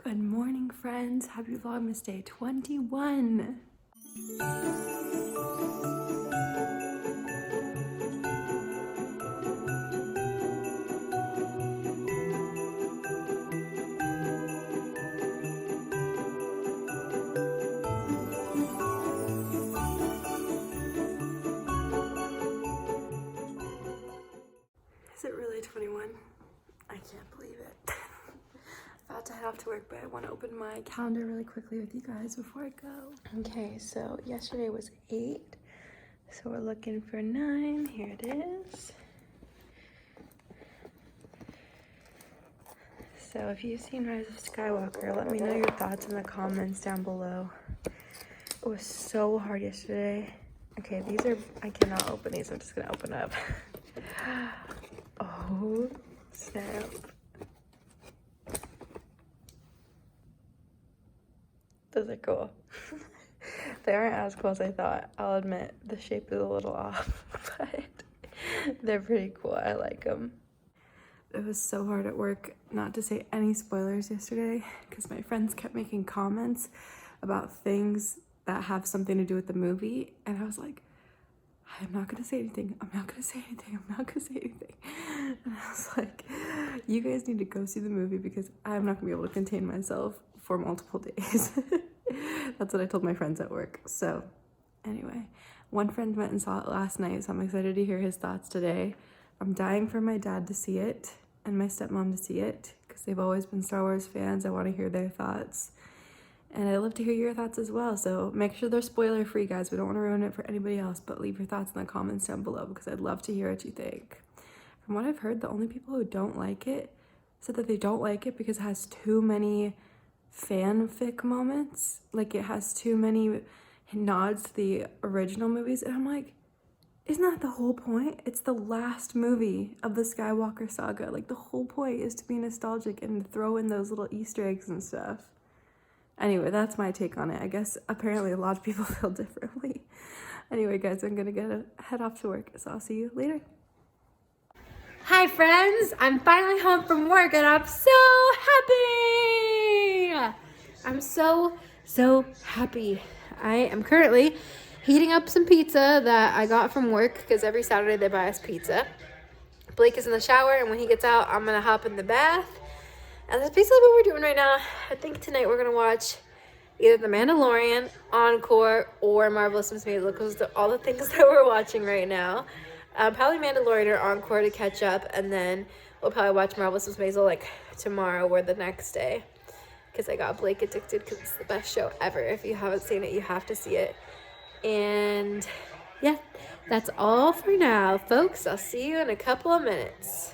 Good morning, friends. Happy Vlogmas Day 21. Is it really 21? I can't believe it. About to head off to work, but I want to open my calendar really quickly with you guys before I go. Okay, so yesterday was 8, so we're looking for 9. Here it is. So if you've seen Rise of Skywalker, let me know your thoughts in the comments down below. It was so hard yesterday. Okay, I cannot open these. I'm just gonna open up. Oh, snap. Those are cool. They aren't as cool as I thought. I'll admit the shape is a little off, but they're pretty cool. I like them. It was so hard at work not to say any spoilers yesterday because my friends kept making comments about things that have something to do with the movie, and I was like, I'm not gonna say anything. I'm not gonna say anything. I'm not gonna say anything. And I was like, you guys need to go see the movie because I'm not gonna be able to contain myself for multiple days. That's what I told my friends at work. So anyway, one friend went and saw it last night, so I'm excited to hear his thoughts today. I'm dying for my dad to see it and my stepmom to see it because they've always been Star Wars fans. I want to hear their thoughts. And I'd love to hear your thoughts as well. So make sure they're spoiler free, guys. We don't want to ruin it for anybody else, but leave your thoughts in the comments down below because I'd love to hear what you think. From what I've heard, the only people who don't like it said that they don't like it because it has too many fanfic moments. Like it has too many nods to the original movies. And I'm like, isn't that the whole point? It's the last movie of the Skywalker saga. Like the whole point is to be nostalgic and throw in those little Easter eggs and stuff. Anyway, that's my take on it. I guess apparently a lot of people feel differently. Anyway, guys, I'm gonna head off to work, so I'll see you later. Hi, friends. I'm finally home from work, and I'm so happy. I'm so happy. I am currently heating up some pizza that I got from work because every Saturday they buy us pizza. Blake is in the shower, and when he gets out, I'm gonna hop in the bath. And that's basically what we're doing right now. I think tonight we're gonna watch either The Mandalorian, Encore, or Marvelous Miss Maisel because they're all the things that we're watching right now. Probably Mandalorian or Encore to catch up, and then we'll probably watch Marvelous Miss Maisel like tomorrow or the next day because I got Blake addicted because it's the best show ever. If you haven't seen it, you have to see it. And yeah, that's all for now, folks. I'll see you in a couple of minutes.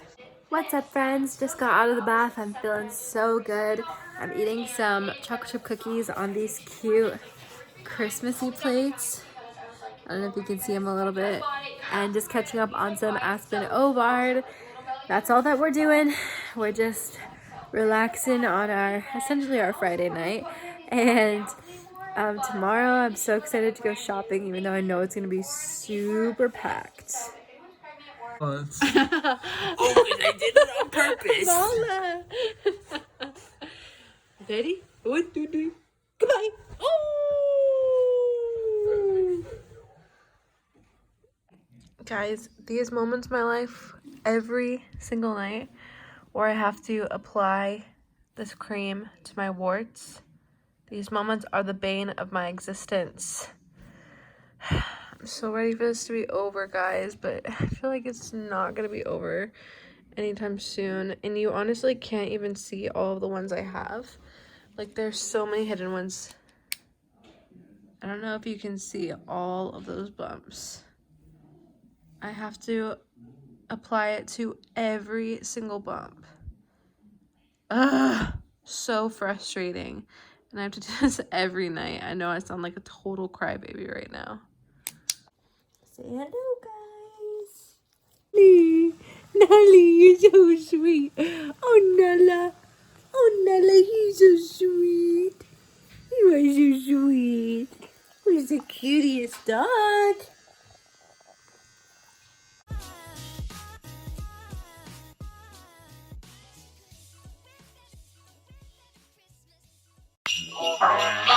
What's up, friends? Just got out of the bath. I'm feeling so good. I'm eating some chocolate chip cookies on these cute Christmassy plates. I don't know if you can see them a little bit. And just catching up on some Aspen Ovard. That's all that we're doing. We're just relaxing on essentially our Friday night. And tomorrow I'm so excited to go shopping, even though I know it's going to be super packed. Oh, I did it on purpose. Ready? 1, 2, 3. Goodbye. Oh! Guys, these moments in my life, every single night, where I have to apply this cream to my warts, these moments are the bane of my existence. I'm so ready for this to be over, guys, but I feel like it's not gonna be over anytime soon. And you honestly can't even see all of the ones I have. Like, there's so many hidden ones. I don't know if you can see all of those bumps. I have to apply it to every single bump. Ugh, so frustrating. And I have to do this every night. I know I sound like a total crybaby right now. Say hello, guys. Nala, you're so sweet. Oh, Nala. Oh, Nala, you're so sweet. You are so sweet. Who's the cutest dog? Bye.